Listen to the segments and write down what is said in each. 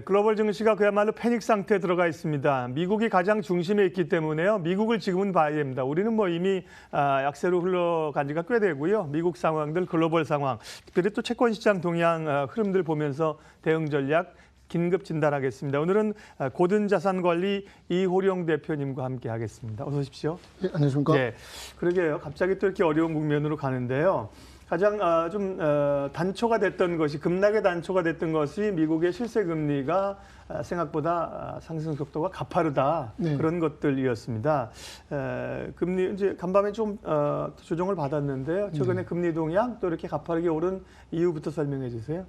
글로벌 증시가 그야말로 패닉 상태에 들어가 있습니다. 미국이 가장 중심에 있기 때문에요. 미국을 지금은 봐야 됩니다. 우리는 뭐 이미 약세로 흘러간 지가 꽤 되고요. 미국 상황들, 글로벌 상황, 특별히 또 채권 시장 동향 흐름들 보면서 대응 전략 긴급 진단하겠습니다. 오늘은 고든자산관리 이호령 대표님과 함께 하겠습니다. 어서 오십시오. 예, 안녕하십니까? 네, 그러게요. 갑자기 또 이렇게 어려운 국면으로 가는데요. 가장 단초가 됐던 것이 급락의 단초가 됐던 것이 미국의 실세 금리가 생각보다 상승 속도가 가파르다. 네. 그런 것들이었습니다. 금리 이제 간밤에 좀 조정을 받았는데요. 최근에 금리 동향 또 이렇게 가파르게 오른 이유부터 설명해 주세요.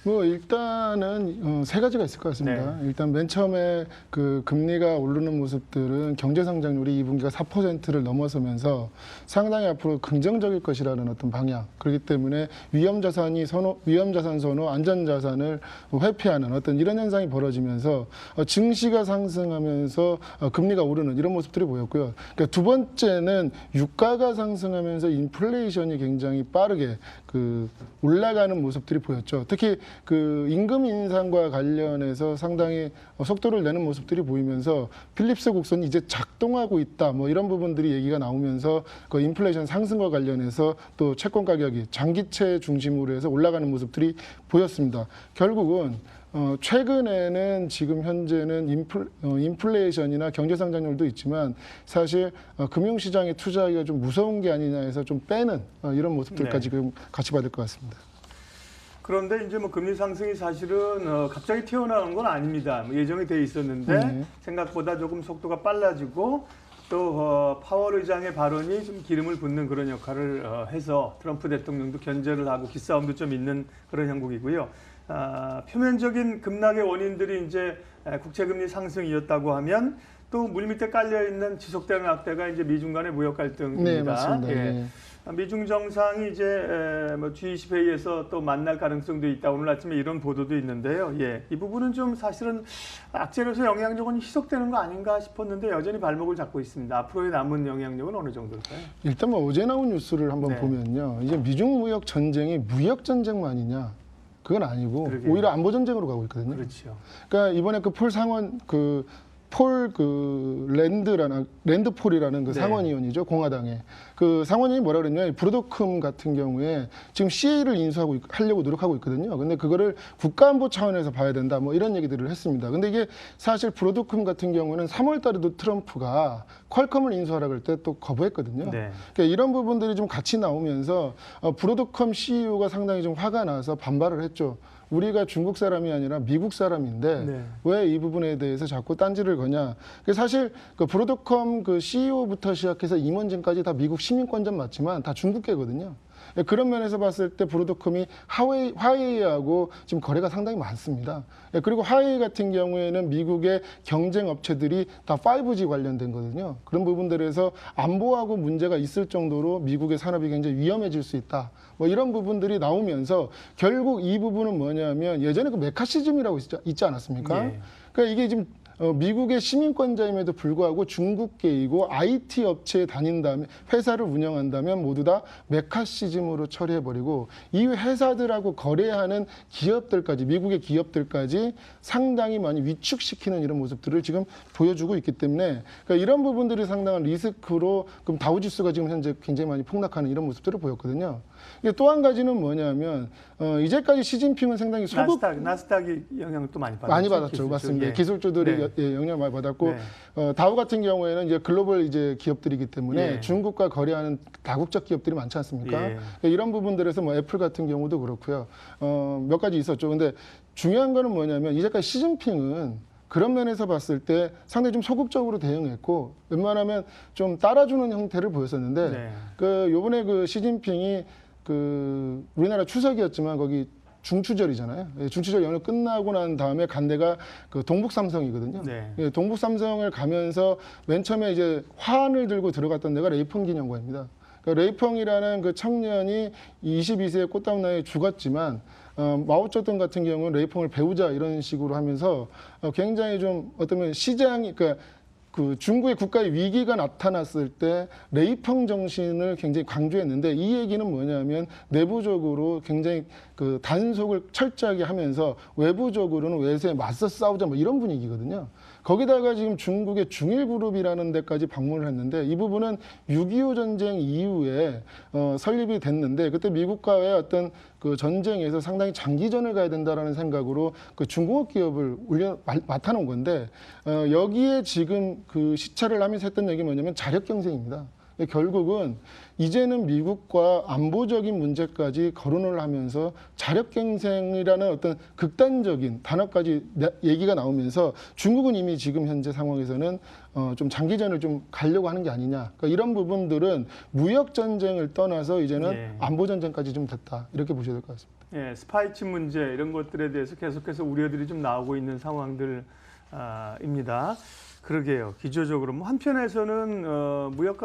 뭐 일단은 세 가지가 있을 것 같습니다. 네. 일단 맨 처음에 그 금리가 오르는 모습들은 경제 성장률이 2분기가 4%를 넘어서면서 상당히 앞으로 긍정적일 것이라는 어떤 방향. 그렇기 때문에 위험 자산 선호, 안전 자산을 회피하는 어떤 이런 현상이 벌어지면서 증시가 상승하면서 금리가 오르는 이런 모습들이 보였고요. 그러니까 두 번째는 유가가 상승하면서 인플레이션이 굉장히 빠르게 올라가는 모습들이 보였죠. 특히 그 임금 인상과 관련해서 상당히 속도를 내는 모습들이 보이면서 필립스 곡선이 이제 작동하고 있다. 뭐 이런 부분들이 얘기가 나오면서 그 인플레이션 상승과 관련해서 또 채권 가격이 장기채 중심으로 해서 올라가는 모습들이 보였습니다. 결국은 최근에는 지금 현재는 인플레이션이나 경제 성장률도 있지만 사실 금융시장에 투자하기가 좀 무서운 게 아니냐 해서 좀 빼는 이런 모습들까지 지금 같이 받을 것 같습니다. 그런데 이제 뭐 금리 상승이 사실은 갑자기 튀어나온 건 아닙니다. 뭐 예정이 돼 있었는데 생각보다 조금 속도가 빨라지고 또 파월 의장의 발언이 좀 기름을 붓는 그런 역할을 해서 트럼프 대통령도 견제를 하고 기싸움도 좀 있는 그런 형국이고요. 표면적인 급락의 원인들이 이제 국채금리 상승이었다고 하면 또 물밑에 깔려 있는 지속되는 악재가 이제 미중 간의 무역 갈등입니다. 네, 맞습니다. 예. 미중 정상이 이제 뭐 G20 회의에서 또 만날 가능성도 있다. 오늘 아침에 이런 보도도 있는데요. 예, 이 부분은 좀 사실은 악재로서 영향력은 희석되는 거 아닌가 싶었는데 여전히 발목을 잡고 있습니다. 앞으로의 남은 영향력은 어느 정도일까요? 일단 뭐 어제 나온 뉴스를 한번 보면요, 이제 미중 무역 전쟁이 무역 전쟁만이냐? 그건 아니고 그러게요. 오히려 안보 전쟁으로 가고 있거든요. 그렇죠. 그러니까 이번에 폴 상원 랜드폴이라는 그 상원의원이죠, 공화당의 그 상원의원이 뭐라 그랬냐, 브로드컴 같은 경우에 지금 CA를 하려고 노력하고 있거든요. 근데 그거를 국가안보 차원에서 봐야 된다, 뭐 이런 얘기들을 했습니다. 근데 이게 사실 브로드컴 같은 경우는 3월달에도 트럼프가 퀄컴을 인수하라 그럴 때 또 거부했거든요. 네. 그러니까 이런 부분들이 좀 같이 나오면서 브로드컴 CEO가 상당히 좀 화가 나서 반발을 했죠. 우리가 중국 사람이 아니라 미국 사람인데 왜 이 부분에 대해서 자꾸 딴지를 거냐. 사실 그 브로드컴 그 CEO부터 시작해서 임원진까지 다 미국 시민권자 맞지만 다 중국계거든요. 그런 면에서 봤을 때 브로드컴이 화웨이하고 지금 거래가 상당히 많습니다. 그리고 화웨이 같은 경우에는 미국의 경쟁 업체들이 다 5G 관련된 거거든요. 그런 부분들에서 안보하고 문제가 있을 정도로 미국의 산업이 굉장히 위험해질 수 있다. 뭐 이런 부분들이 나오면서 결국 이 부분은 뭐냐면 예전에 그 메카시즘이라고 있지 않았습니까? 예. 그러니까 이게 지금 미국의 시민권자임에도 불구하고 중국계이고 IT 업체에 다닌다면, 회사를 운영한다면 모두 다 메카시즘으로 처리해버리고 이 회사들하고 거래하는 기업들까지, 미국의 기업들까지 상당히 많이 위축시키는 이런 모습들을 지금 보여주고 있기 때문에 그러니까 이런 부분들이 상당한 리스크로 그럼 다우지수가 지금 현재 굉장히 많이 폭락하는 이런 모습들을 보였거든요. 또 한 가지는 뭐냐면 이제까지 시진핑은 상당히 소극 나스닥이 영향을 또 많이 받았죠. 많이 받았죠. 맞습니다. 기술주들이 영향을 많이 받았고 다우 같은 경우에는 이제 글로벌 이제 기업들이기 때문에 중국과 거래하는 다국적 기업들이 많지 않습니까? 이런 부분들에서 뭐 애플 같은 경우도 그렇고요. 몇 가지 있었죠. 근데 중요한 거는 뭐냐면 이제까지 시진핑은 그런 면에서 봤을 때 상당히 좀 소극적으로 대응했고 웬만하면 좀 따라주는 형태를 보였었는데 요번에 그 시진핑이 우리나라 추석이었지만 거기 중추절이잖아요. 중추절 연휴 끝나고 난 다음에 간 데가 그 동북삼성이거든요. 동북삼성을 가면서 맨 처음에 이제 화환을 들고 들어갔던 데가 레이펑 기념관입니다. 그러니까 레이펑이라는 그 청년이 22세의 꽃다운 나이에 죽었지만 마오쩌둥 같은 경우는 레이펑을 배우자 이런 식으로 하면서 굉장히 좀 어떤 시장이 그러니까 그 중국의 국가의 위기가 나타났을 때 레이펑 정신을 굉장히 강조했는데 이 얘기는 뭐냐면 내부적으로 굉장히 그 단속을 철저하게 하면서 외부적으로는 외세에 맞서 싸우자 뭐 이런 분위기거든요. 거기다가 지금 중국의 중일그룹이라는 데까지 방문을 했는데 이 부분은 6.25 전쟁 이후에 설립이 됐는데 그때 미국과의 어떤 그 전쟁에서 상당히 장기전을 가야 된다라는 생각으로 그 중공업 기업을 맡아놓은 건데 여기에 지금 그 시찰을 하면서 했던 얘기 뭐냐면 자력 경쟁입니다. 결국은 이제는 미국과 안보적인 문제까지 거론을 하면서 자력 경쟁이라는 어떤 극단적인 단어까지 얘기가 나오면서 중국은 이미 지금 현재 상황에서는 좀 장기전을 좀 가려고 하는 게 아니냐. 그러니까 이런 부분들은 무역 전쟁을 떠나서 이제는 예. 안보 전쟁까지 좀 됐다. 이렇게 보셔야 될 것 같습니다. 예, 스파이치 문제 이런 것들에 대해서 계속해서 우려들이 좀 나오고 있는 상황들입니다. 그러게요. 기초적으로 뭐 한편에서는 무역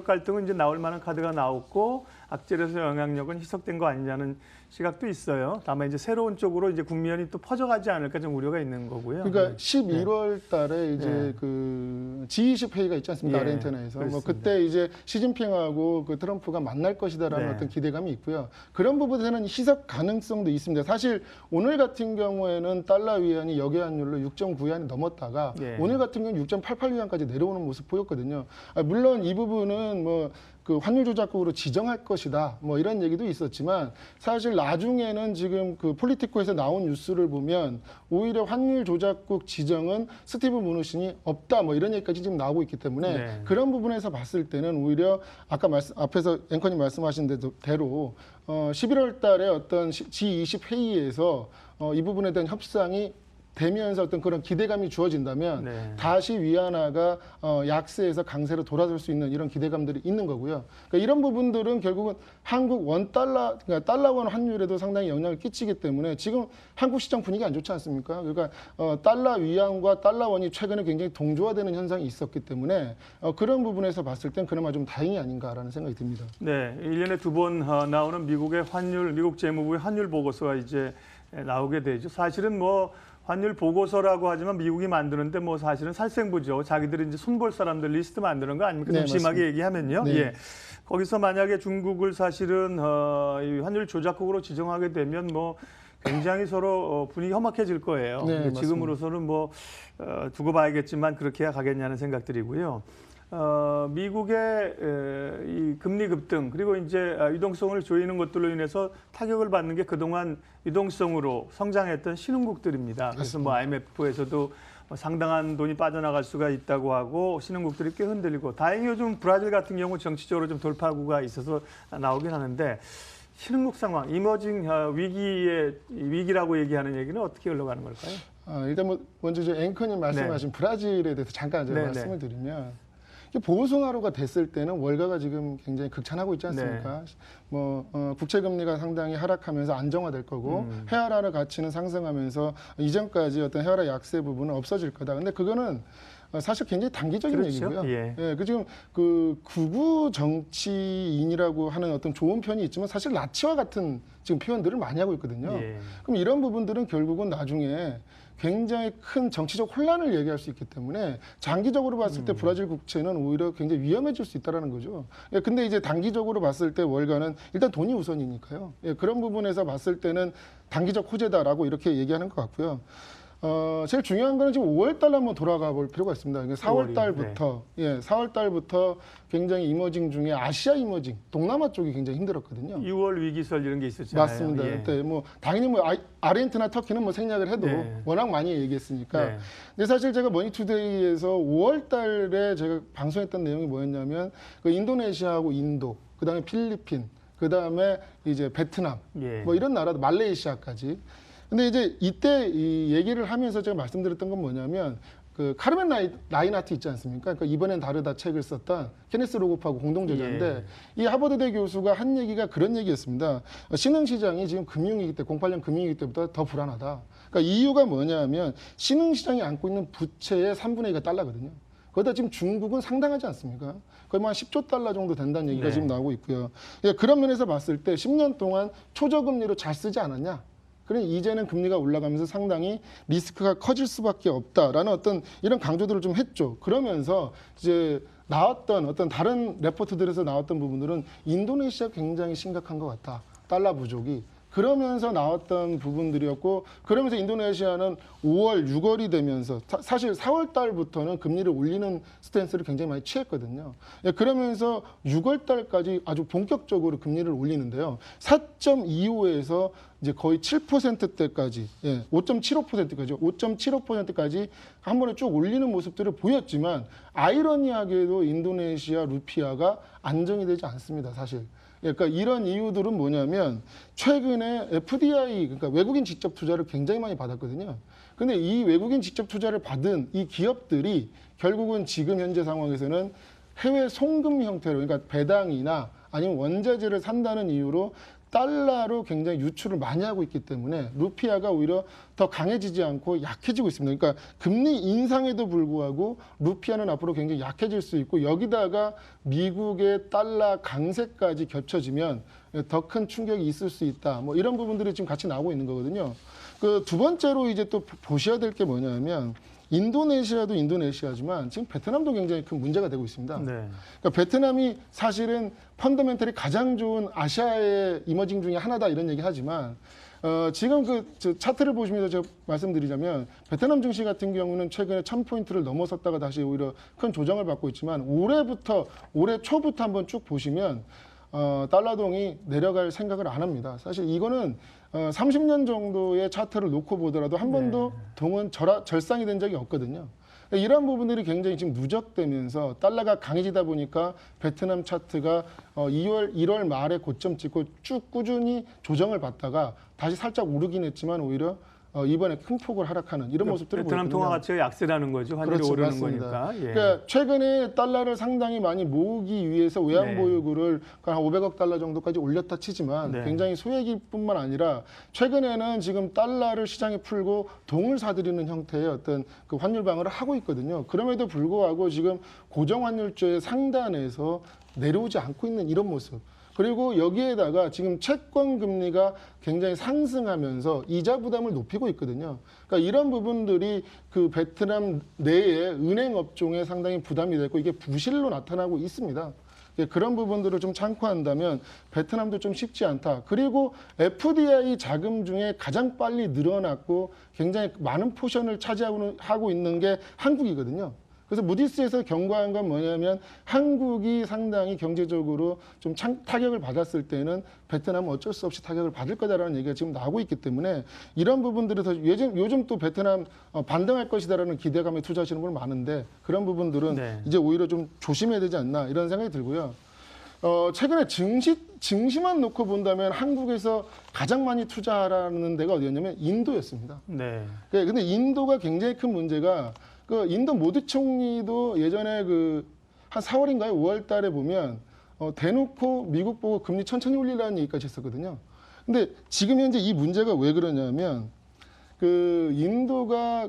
갈등은 이제 나올 만한 카드가 나왔고 악재로서 영향력은 희석된 거 아니냐는 시각도 있어요. 다만 이제 새로운 쪽으로 이제 국면이 또 퍼져가지 않을까 좀 우려가 있는 거고요. 그러니까 11월 달에 이제 네. 그 G20 회의가 있지 않습니까? 예, 아르헨티나에서. 뭐 그렇습니다. 그때 이제 시진핑하고 그 트럼프가 만날 것이다라는 네. 어떤 기대감이 있고요. 그런 부분에서는 희석 가능성도 있습니다. 사실 오늘 같은 경우에는 달러 위안이 역외환율로 6.9위안이 넘었다가 예. 오늘 같은 경우는 6.88위안까지 내려오는 모습 보였거든요. 물론 이 부분은 뭐 그 환율 조작국으로 지정할 것이다. 뭐 이런 얘기도 있었지만 사실 나중에는 지금 그 폴리티코에서 나온 뉴스를 보면 오히려 환율 조작국 지정은 스티브 무누신이 없다. 뭐 이런 얘기까지 지금 나오고 있기 때문에 네. 그런 부분에서 봤을 때는 오히려 아까 앞에서 앵커님 말씀하신 대로 11월 달에 어떤 G20 회의에서 이 부분에 대한 협상이 되면서 어떤 그런 기대감이 주어진다면 네. 다시 위안화가 약세에서 강세로 돌아설 수 있는 이런 기대감들이 있는 거고요. 그러니까 이런 부분들은 결국은 한국 원달러, 그러니까 달러원 환율에도 상당히 영향을 끼치기 때문에 지금 한국 시장 분위기 안 좋지 않습니까? 그러니까 달러 위안과 달러원이 최근에 굉장히 동조화되는 현상이 있었기 때문에 그런 부분에서 봤을 땐 그나마 좀 다행이 아닌가라는 생각이 듭니다. 네, 1년에 2번 나오는 미국의 미국 재무부의 환율 보고서가 이제 나오게 되죠. 사실은 뭐 환율 보고서라고 하지만 미국이 만드는데 뭐 사실은 살생부죠. 자기들이 이제 손볼 사람들 리스트 만드는 거 아닙니까? 네, 좀 심하게 맞습니다. 얘기하면요. 네. 예. 거기서 만약에 중국을 사실은 이 환율 조작국으로 지정하게 되면 뭐 굉장히 서로 분위기 험악해질 거예요. 네, 근데 지금으로서는 뭐 두고 봐야겠지만 그렇게 가겠냐는 생각들이고요. 미국의 이 금리 급등 그리고 이제 유동성을 조이는 것들로 인해서 타격을 받는 게 그동안 유동성으로 성장했던 신흥국들입니다. 그래서 뭐 IMF에서도 상당한 돈이 빠져나갈 수가 있다고 하고 신흥국들이 꽤 흔들리고 다행히 요즘 브라질 같은 경우 정치적으로 좀 돌파구가 있어서 나오긴 하는데 신흥국 상황, 이머징 위기라고 얘기하는 얘기는 어떻게 흘러가는 걸까요? 일단 먼저 앵커님 말씀하신 브라질에 대해서 잠깐 제가 말씀을 드리면 보호송화로가 됐을 때는 월가가 지금 굉장히 극찬하고 있지 않습니까? 뭐 국채 금리가 상당히 하락하면서 안정화될 거고 헤아라의 가치는 상승하면서 이전까지 어떤 헤아라 약세 부분은 없어질 거다. 근데 그거는 사실 굉장히 단기적인 그렇죠. 얘기고요. 예. 그 지금 그 극우 정치인이라고 하는 어떤 좋은 편이 있지만 사실 나치와 같은 지금 표현들을 많이 하고 있거든요. 예. 그럼 이런 부분들은 결국은 나중에 굉장히 큰 정치적 혼란을 얘기할 수 있기 때문에 장기적으로 봤을 때 브라질 국채는 오히려 굉장히 위험해질 수 있다는 거죠. 근데 이제 단기적으로 봤을 때 월가는 일단 돈이 우선이니까요. 그런 부분에서 봤을 때는 단기적 호재다라고 이렇게 얘기하는 것 같고요. 제일 중요한 거는 지금 5월 달로 한번 돌아가 볼 필요가 있습니다. 4월 달부터, 4월 달부터 굉장히 이머징 중에 아시아 이머징, 동남아 쪽이 굉장히 힘들었거든요. 6월 위기설 이런 게 있었잖아요. 맞습니다. 예. 그때 뭐 당연히 뭐 아르헨티나, 터키는 뭐 생략을 해도 워낙 많이 얘기했으니까. 네. 근데 사실 제가 머니투데이에서 5월 달에 제가 방송했던 내용이 뭐였냐면 그 인도네시아하고 인도, 그다음에 필리핀, 그다음에 이제 베트남, 뭐 이런 나라도 말레이시아까지. 근데 이제 이때 이 얘기를 하면서 제가 말씀드렸던 건 뭐냐면 그 카르멘 라이나트 있지 않습니까? 그러니까 이번엔 다르다 책을 썼던 케네스 로고프하고 공동 저자인데 이 하버드대 교수가 한 얘기가 그런 얘기였습니다. 신흥시장이 지금 금융위기 때 08년 금융위기 때보다 더 불안하다. 그러니까 이유가 뭐냐면 신흥시장이 안고 있는 부채의 3분의 2가 달러거든요. 거기다 지금 중국은 상당하지 않습니까? 거의 뭐 한 10조 달러 정도 된다는 얘기가 지금 나오고 있고요. 그런 면에서 봤을 때 10년 동안 초저금리로 잘 쓰지 않았냐? 그러니 이제는 금리가 올라가면서 상당히 리스크가 커질 수밖에 없다라는 어떤 이런 강조들을 좀 했죠. 그러면서 이제 나왔던 어떤 다른 레포트들에서 나왔던 부분들은 인도네시아 굉장히 심각한 것 같다. 달러 부족이. 그러면서 나왔던 부분들이었고, 그러면서 인도네시아는 5월, 6월이 되면서 사실 4월 달부터는 금리를 올리는 스탠스를 굉장히 많이 취했거든요. 예, 그러면서 6월 달까지 아주 본격적으로 금리를 올리는데요. 4.25에서 이제 거의 7%대까지, 예, 5.75%까지, 5.75%까지 한 번에 쭉 올리는 모습들을 보였지만, 아이러니하게도 인도네시아 루피아가 안정이 되지 않습니다, 사실. 그러니까 이런 이유들은 뭐냐면 최근에 FDI, 그러니까 외국인 직접 투자를 굉장히 많이 받았거든요. 근데 이 외국인 직접 투자를 받은 이 기업들이 결국은 지금 현재 상황에서는 해외 송금 형태로, 그러니까 배당이나 아니면 원자재를 산다는 이유로 달러로 굉장히 유출을 많이 하고 있기 때문에 루피아가 오히려 더 강해지지 않고 약해지고 있습니다. 그러니까 금리 인상에도 불구하고 루피아는 앞으로 굉장히 약해질 수 있고, 여기다가 미국의 달러 강세까지 겹쳐지면 더 큰 충격이 있을 수 있다. 뭐 이런 부분들이 지금 같이 나오고 있는 거거든요. 그 두 번째로 이제 또 보셔야 될 게 뭐냐면, 인도네시아도 인도네시아지만 지금 베트남도 굉장히 큰 문제가 되고 있습니다. 네. 그러니까 베트남이 사실은 펀더멘털이 가장 좋은 아시아의 이머징 중에 하나다 이런 얘기 하지만, 지금 저 차트를 보시면서 제가 말씀드리자면, 베트남 증시 같은 경우는 최근에 1000포인트를 넘어섰다가 다시 오히려 큰 조정을 받고 있지만, 올해 초부터 한번 쭉 보시면 달러동이 내려갈 생각을 안 합니다. 사실 이거는 30년 정도의 차트를 놓고 보더라도 한 번도 동은 절상이 된 적이 없거든요. 이런 부분들이 굉장히 지금 누적되면서 달러가 강해지다 보니까 베트남 차트가 1월 말에 고점 찍고 쭉 꾸준히 조정을 받다가 다시 살짝 오르긴 했지만 오히려 이번에 큰 폭을 하락하는 이런 모습들을 베트남 보였거든요. 통화 가치가 약세라는 거죠. 환율이 그렇죠, 오르는 맞습니다. 거니까. 예. 그러니까 최근에 달러를 상당히 많이 모으기 위해서 외환 보유고를 한 500억 달러 정도까지 올렸다 치지만 굉장히 소액일뿐만 아니라 최근에는 지금 달러를 시장에 풀고 동을 사들이는 형태의 어떤 그 환율 방어를 하고 있거든요. 그럼에도 불구하고 지금 고정환율제의 상단에서 내려오지 않고 있는 이런 모습. 그리고 여기에다가 지금 채권 금리가 굉장히 상승하면서 이자 부담을 높이고 있거든요. 그러니까 이런 부분들이 그 베트남 내의 은행 업종에 상당히 부담이 되고 이게 부실로 나타나고 있습니다. 그런 부분들을 좀 참고한다면 베트남도 좀 쉽지 않다. 그리고 FDI 자금 중에 가장 빨리 늘어났고 굉장히 많은 포션을 차지하고 있는 게 한국이거든요. 그래서 무디스에서 경고한 건 뭐냐면 한국이 상당히 경제적으로 좀 타격을 받았을 때는 베트남은 어쩔 수 없이 타격을 받을 거다라는 얘기가 지금 나오고 있기 때문에 이런 부분들에서 요즘 또 베트남 반등할 것이다라는 기대감에 투자하시는 분이 많은데 그런 부분들은 이제 오히려 좀 조심해야 되지 않나 이런 생각이 들고요. 최근에 증시만 놓고 본다면 한국에서 가장 많이 투자하라는 데가 어디였냐면 인도였습니다. 네. 근데 인도가 굉장히 큰 문제가 그 인도 모디 총리도 예전에 한 4월인가요? 5월 달에 보면 대놓고 미국 보고 금리 천천히 올리라는 얘기까지 했었거든요. 근데 지금 현재 이 문제가 왜 그러냐면 인도가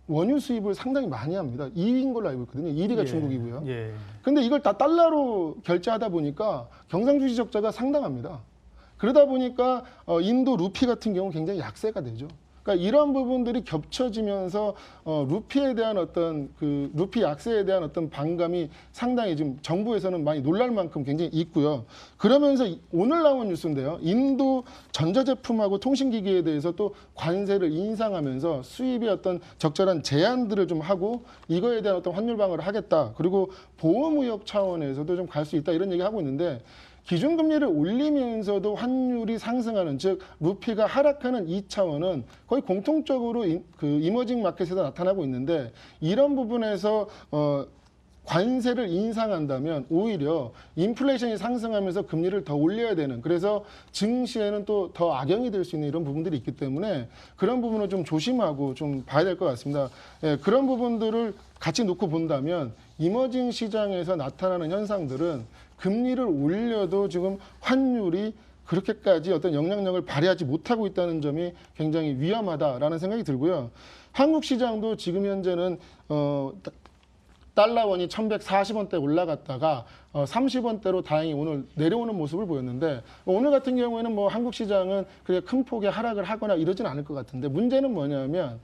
원유 수입을 상당히 많이 합니다. 2위인 걸로 알고 있거든요. 1위가 중국이고요. 근데 이걸 다 달러로 결제하다 보니까 경상주의 적자가 상당합니다. 그러다 보니까 인도 루피 같은 경우 굉장히 약세가 되죠. 그러니까 이런 부분들이 겹쳐지면서 루피에 대한 어떤 루피 약세에 대한 어떤 반감이 상당히 지금 정부에서는 많이 놀랄 만큼 굉장히 있고요. 그러면서 오늘 나온 뉴스인데요. 인도 전자제품하고 통신기기에 대해서 또 관세를 인상하면서 수입의 어떤 적절한 제한들을 좀 하고 이거에 대한 어떤 환율 방어를 하겠다. 그리고 보호무역 차원에서도 좀 갈 수 있다 이런 얘기 하고 있는데 기준금리를 올리면서도 환율이 상승하는, 즉 루피가 하락하는 이 차원은 거의 공통적으로 이머징 마켓에서 나타나고 있는데 이런 부분에서 관세를 인상한다면 오히려 인플레이션이 상승하면서 금리를 더 올려야 되는, 그래서 증시에는 또 더 악영이 될 수 있는 이런 부분들이 있기 때문에 그런 부분을 좀 조심하고 좀 봐야 될 것 같습니다. 그런 부분들을 같이 놓고 본다면 이머징 시장에서 나타나는 현상들은 금리를 올려도 지금 환율이 그렇게까지 어떤 영향력을 발휘하지 못하고 있다는 점이 굉장히 위험하다라는 생각이 들고요. 한국 시장도 지금 현재는 달러원이 1140원대 올라갔다가 30원대로 다행히 오늘 내려오는 모습을 보였는데 오늘 같은 경우에는 뭐 한국 시장은 그렇게 큰 폭의 하락을 하거나 이러진 않을 것 같은데 문제는 뭐냐면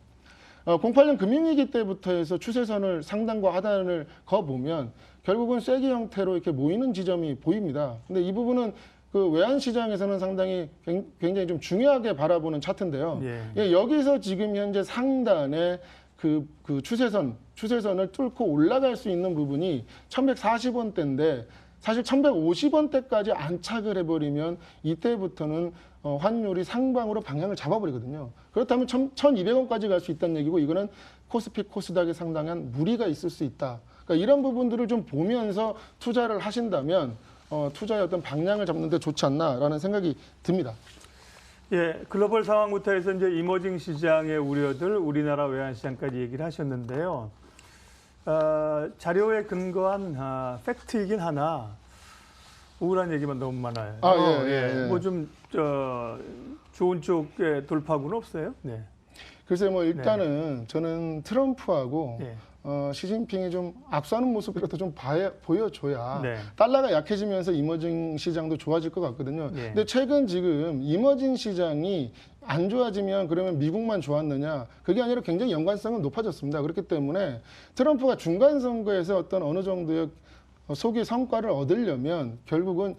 08년 금융위기 때부터 해서 추세선을 상단과 하단을 그어보면 결국은 쐐기 형태로 이렇게 모이는 지점이 보입니다. 근데 이 부분은 그 외환 시장에서는 상당히 굉장히 좀 중요하게 바라보는 차트인데요. 예, 여기서 지금 현재 상단에 그 추세선을 뚫고 올라갈 수 있는 부분이 1140원대인데 사실 1150원대까지 안착을 해버리면 이때부터는 환율이 상방으로 방향을 잡아버리거든요. 그렇다면 1200원까지 갈 수 있다는 얘기고 이거는 코스피 코스닥에 상당한 무리가 있을 수 있다. 그러니까 이런 부분들을 좀 보면서 투자를 하신다면 투자의 어떤 방향을 잡는 데 좋지 않나라는 생각이 듭니다. 예, 글로벌 상황부터 해서 이제 이머징 시장의 우려들, 우리나라 외환 시장까지 얘기를 하셨는데요. 자료에 근거한 팩트이긴 하나 우울한 얘기만 너무 많아요. 예. 뭐 좀 좋은 쪽의 돌파구는 없어요? 네. 글쎄 뭐 일단은 저는 트럼프하고 예. 시진핑이 좀 앞서는 모습이라도 좀 보여줘야 네. 달러가 약해지면서 이머징 시장도 좋아질 것 같거든요. 예. 근데 최근 지금 이머징 시장이 안 좋아지면 그러면 미국만 좋았느냐? 그게 아니라 굉장히 연관성은 높아졌습니다. 그렇기 때문에 트럼프가 중간 선거에서 어떤 어느 정도의 소기 성과를 얻으려면 결국은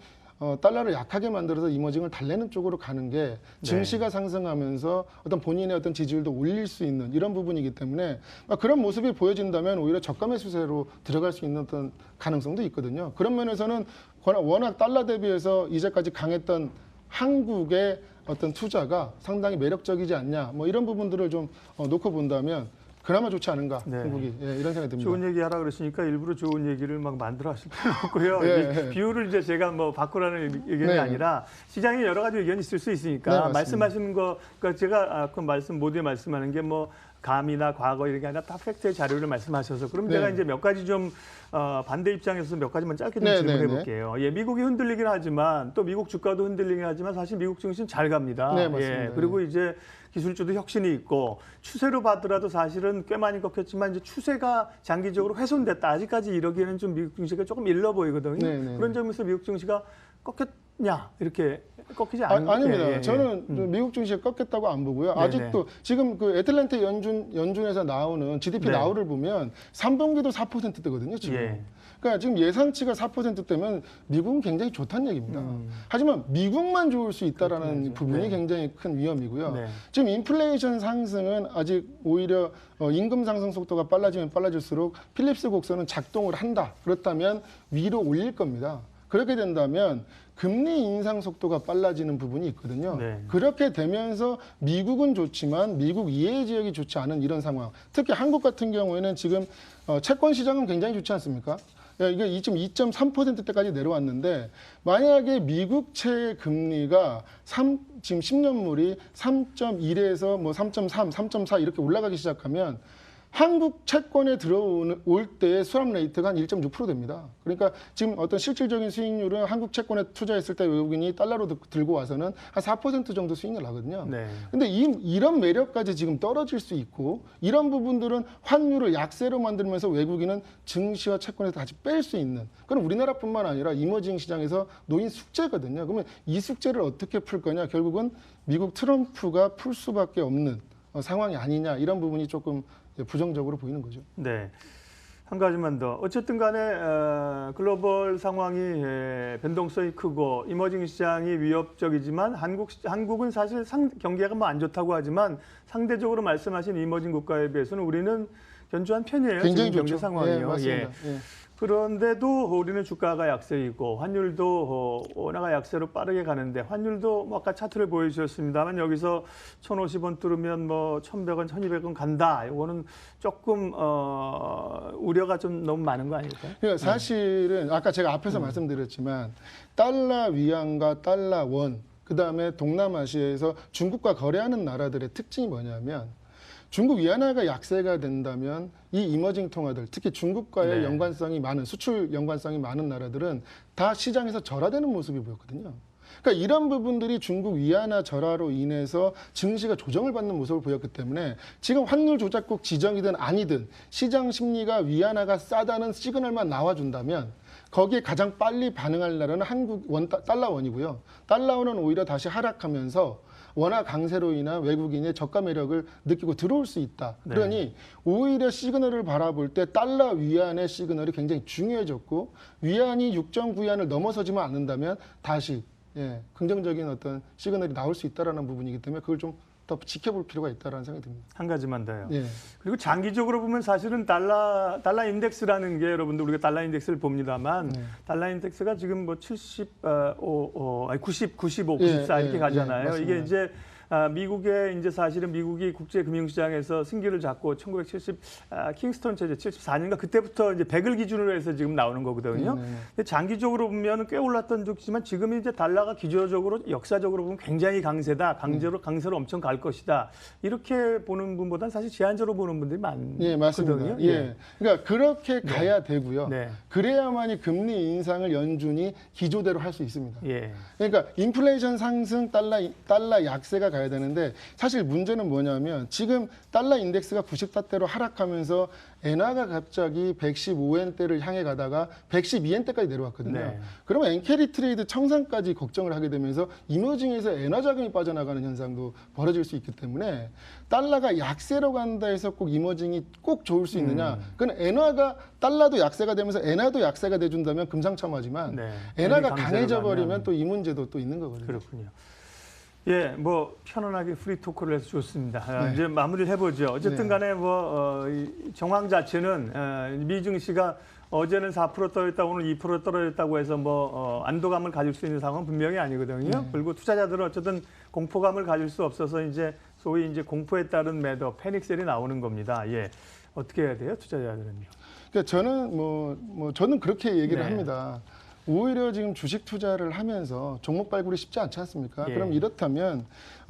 달러를 약하게 만들어서 이머징을 달래는 쪽으로 가는 게 증시가 상승하면서 어떤 본인의 어떤 지지율도 올릴 수 있는 이런 부분이기 때문에 그런 모습이 보여진다면 오히려 저가 매수세로 들어갈 수 있는 어떤 가능성도 있거든요. 그런 면에서는 워낙 달러 대비해서 이제까지 강했던 한국의 어떤 투자가 상당히 매력적이지 않냐 뭐 이런 부분들을 좀 놓고 본다면 그나마 좋지 않은가 한국이 이런 생각이 듭니다. 좋은 얘기 하라 그러시니까 일부러 좋은 얘기를 막 만들어 하실 필요 없고요. 예. 비율을 이제 제가 뭐 바꾸라는 의견이 네. 아니라 시장에 여러 가지 의견이 있을 수 있으니까 네, 말씀하시는 거 그러니까 제가 그 말씀 모두에 말씀하는 게 뭐 감이나 과거 이런 게 아니라 다 팩트의 자료를 말씀하셔서 그럼 제가 이제 몇 가지 좀 반대 입장에서 몇 가지만 짧게 좀 질문해 볼게요. 예, 미국이 흔들리긴 하지만 또 미국 주가도 흔들리긴 하지만 사실 미국 증시는 잘 갑니다. 네, 맞습니다. 예, 그리고 이제 기술주도 혁신이 있고 추세로 봐더라도 사실은 꽤 많이 꺾였지만 이제 추세가 장기적으로 훼손됐다. 아직까지 이러기에는 좀 미국 증시가 조금 일러 보이거든요. 네. 그런 점에서 미국 증시가 꺾였냐 이렇게 꺾이지 않은 아닙니다. 저는 미국 증시가 꺾였다고 안 보고요. 아직도 지금 그 애틀랜타 연준에서 나오는 GDP 나우를 보면 3분기도 4%대거든요. 지금. 그러니까 지금 예상치가 4%대면 미국은 굉장히 좋다는 얘기입니다. 하지만 미국만 좋을 수 있다라는 부분이 굉장히 큰 위험이고요. 지금 인플레이션 상승은 아직 오히려 임금 상승 속도가 빨라지면 빨라질수록 필립스 곡선은 작동을 한다. 그렇다면 위로 올릴 겁니다. 그렇게 된다면 금리 인상 속도가 빨라지는 부분이 있거든요. 그렇게 되면서 미국은 좋지만 미국 이해 지역이 좋지 않은 이런 상황. 특히 한국 같은 경우에는 지금 채권 시장은 굉장히 좋지 않습니까? 이게 지금 2.3%대까지 내려왔는데 만약에 미국채 금리가 지금 10년물이 3.1에서 뭐 3.3, 3.4 이렇게 올라가기 시작하면 한국 채권에 들어올 때의 수합 레이트가 한 1.6% 됩니다. 그러니까 지금 어떤 실질적인 수익률은 한국 채권에 투자했을 때 외국인이 달러로 들고 와서는 한 4% 정도 수익을 나거든요. 근데 이런 매력까지 지금 떨어질 수 있고 이런 부분들은 환율을 약세로 만들면서 외국인은 증시와 채권에서 다시 뺄 수 있는 그건 우리나라뿐만 아니라 이머징 시장에서 놓인 숙제거든요. 그러면 이 숙제를 어떻게 풀 거냐? 결국은 미국 트럼프가 풀 수밖에 없는 상황이 아니냐 이런 부분이 조금 부정적으로 보이는 거죠. 네. 한 가지만 더. 어쨌든 간에 글로벌 상황이 변동성이 크고 이머징 시장이 위협적이지만 한국은 사실 경기가 뭐 안 좋다고 하지만 상대적으로 말씀하신 이머징 국가에 비해서는 우리는 견조한 편이에요. 굉장히 지금 경제 좋죠. 상황이요. 맞습니다. 그런데도 우리는 주가가 약세이고 환율도 원화가 약세로 빠르게 가는데 환율도 뭐 아까 차트를 보여주셨습니다만 여기서 1,050원 뚫으면 뭐 1,100원, 1,200원 간다. 이거는 조금 우려가 좀 너무 많은 거 아닐까요? 그러니까 사실은 아까 제가 앞에서 말씀드렸지만 달러 위안과 달러 원 그다음에 동남아시아에서 중국과 거래하는 나라들의 특징이 뭐냐면 중국 위안화가 약세가 된다면 이 이머징 통화들, 특히 중국과의 연관성이 많은 수출 연관성이 많은 나라들은 다 시장에서 절하되는 모습이 보였거든요. 그러니까 이런 부분들이 중국 위안화 절하로 인해서 증시가 조정을 받는 모습을 보였기 때문에 지금 환율 조작국 지정이든 아니든 시장 심리가 위안화가 싸다는 시그널만 나와준다면 거기에 가장 빨리 반응할 나라는 한국 달러원이고요. 달러원은 오히려 다시 하락하면서 원화 강세로 인한 외국인의 저가 매력을 느끼고 들어올 수 있다. 네. 그러니 오히려 시그널을 바라볼 때 달러 위안의 시그널이 굉장히 중요해졌고 위안이 6.9위안을 넘어서지만 않는다면 다시 긍정적인 어떤 시그널이 나올 수 있다라는 부분이기 때문에 그걸 좀 더 지켜볼 필요가 있다라는 생각이 듭니다. 한 가지만 더요. 예. 그리고 장기적으로 보면 사실은 달러 인덱스라는 게 여러분들 우리가 달러 인덱스를 봅니다만 달러 인덱스가 지금 뭐 90, 95, 94 이렇게 가잖아요. 이게 이제 미국의 이제 사실은 미국이 국제 금융시장에서 승기를 잡고 1970 킹스턴 체제 74년인가 그때부터 이제 100을 기준으로 해서 지금 나오는 거거든요. 근데 장기적으로 보면 꽤 올랐던 적이지만 지금 이제 달러가 기조적으로 역사적으로 보면 굉장히 강세다. 강세로 엄청 갈 것이다. 이렇게 보는 분보다는 사실 제한적으로 보는 분들이 많거든요. 예, 맞습니다. 예. 그러니까 그렇게 가야 되고요. 네. 그래야만이 금리 인상을 연준이 기조대로 할 수 있습니다. 예. 그러니까 인플레이션 상승, 달러 약세가 가야 되는데 사실 문제는 뭐냐면 지금 달러 인덱스가 90다대로 하락하면서 엔화가 갑자기 115엔대를 향해 가다가 112엔대까지 내려왔거든요. 네. 그러면 엔캐리 트레이드 청산까지 걱정을 하게 되면서 이머징에서 엔화 자금이 빠져나가는 현상도 벌어질 수 있기 때문에 달러가 약세로 간다 해서 꼭 이머징이 꼭 좋을 수 있느냐. 그건 엔화가 달러도 약세가 되면서 엔화도 약세가 돼준다면 금상첨화지만 네. 엔화가 강세로 강해져 가면. 버리면 또 이 문제도 또 있는 거거든요. 그렇군요. 예, 뭐 편안하게 프리 토크를 해서 좋습니다. 네. 이제 마무리를 해보죠. 어쨌든 네. 간에 이 정황 자체는 미증시가 어제는 4% 떨어졌다, 오늘 2% 떨어졌다고 해서 안도감을 가질 수 있는 상황은 분명히 아니거든요. 네. 그리고 투자자들은 어쨌든 공포감을 가질 수 없어서 이제 소위 이제 공포에 따른 매도, 패닉셀이 나오는 겁니다. 예, 어떻게 해야 돼요, 투자자들은요? 그러니까 저는 그렇게 얘기를 네. 합니다. 오히려 지금 주식 투자를 하면서 종목 발굴이 쉽지 않지 않습니까? 예. 그럼 이렇다면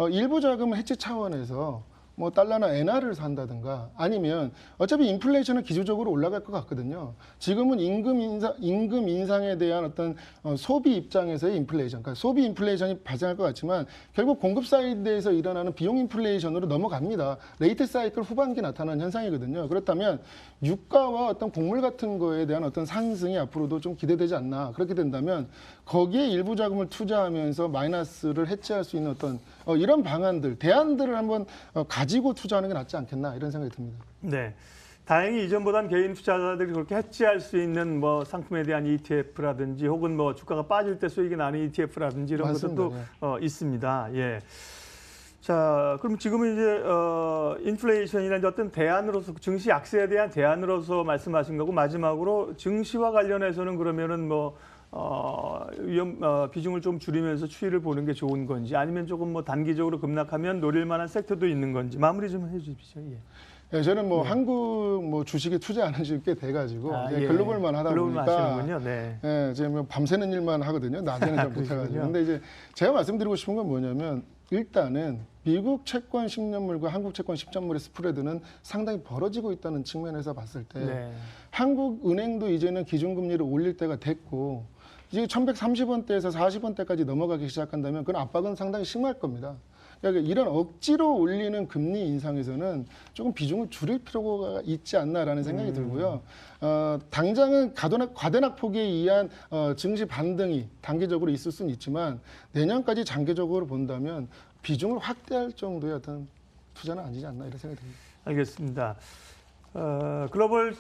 일부 자금을 해치 차원에서 뭐 달러나 엔화를 산다든가 아니면 어차피 인플레이션은 기술적으로 올라갈 것 같거든요. 지금은 임금 인상에 대한 어떤 소비 입장에서의 인플레이션, 그러니까 소비 인플레이션이 발생할 것 같지만 결국 공급 사이드에서 일어나는 비용 인플레이션으로 넘어갑니다. 레이트 사이클 후반기 나타나는 현상이거든요. 그렇다면 유가와 어떤 곡물 같은 거에 대한 어떤 상승이 앞으로도 좀 기대되지 않나. 그렇게 된다면 거기에 일부 자금을 투자하면서 마이너스를 해치할 수 있는 어떤 이런 방안들, 대안들을 한번 가지고 투자하는 게 낫지 않겠나 이런 생각이 듭니다. 네. 다행히 이전보다는 개인 투자자들이 그렇게 해지할 수 있는 상품에 대한 ETF라든지 혹은 주가가 빠질 때 수익이 나는 ETF라든지 이런 맞습니다. 것들도 있습니다. 예. 자, 그럼 지금은 이제 인플레이션이나 어떤 대안으로서 증시 약세에 대한 대안으로서 말씀하신 거고 마지막으로 증시와 관련해서는 그러면은 비중을 좀 줄이면서 추이를 보는 게 좋은 건지 아니면 조금 단기적으로 급락하면 노릴 만한 섹터도 있는 건지 마무리 좀 해주십시오. 예. 네, 저는 한국 주식에 투자 안 한 지 꽤 돼가지고 예. 글로벌만 하다 글로벌 보니까 하시는군요. 네. 예, 제가 밤새는 일만 하거든요. 낮에는 잘 못해가지고. 근데 이제 제가 말씀드리고 싶은 건 뭐냐면 일단은 미국 채권 10년물과 한국 채권 10년물의 스프레드는 상당히 벌어지고 있다는 측면에서 봤을 때 네. 한국 은행도 이제는 기준금리를 올릴 때가 됐고 이제 1130원대에서 40원대까지 넘어가기 시작한다면 그건 압박은 상당히 심할 겁니다. 그러니까 이런 억지로 올리는 금리 인상에서는 조금 비중을 줄일 필요가 있지 않나라는 생각이 들고요. 당장은 과대낙폭에 의한 증시 반등이 단기적으로 있을 수는 있지만 내년까지 장기적으로 본다면 비중을 확대할 정도의 어떤 투자는 아니지 않나 이런 생각이 듭니다. 알겠습니다. 글로벌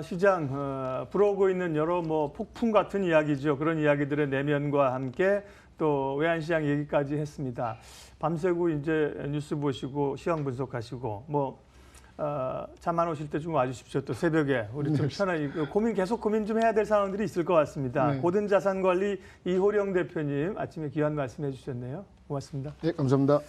시장 불어오고 있는 여러 폭풍 같은 이야기죠. 그런 이야기들의 내면과 함께 또 외환시장 얘기까지 했습니다. 밤새고 이제 뉴스 보시고 시황 분석하시고 잠 안 오실 때 좀 와주십시오. 또 새벽에 우리 좀 편하게 계속 고민 좀 해야 될 상황들이 있을 것 같습니다. 네. 고든자산관리 이호령 대표님 아침에 귀한 말씀해 주셨네요. 고맙습니다. 네, 감사합니다.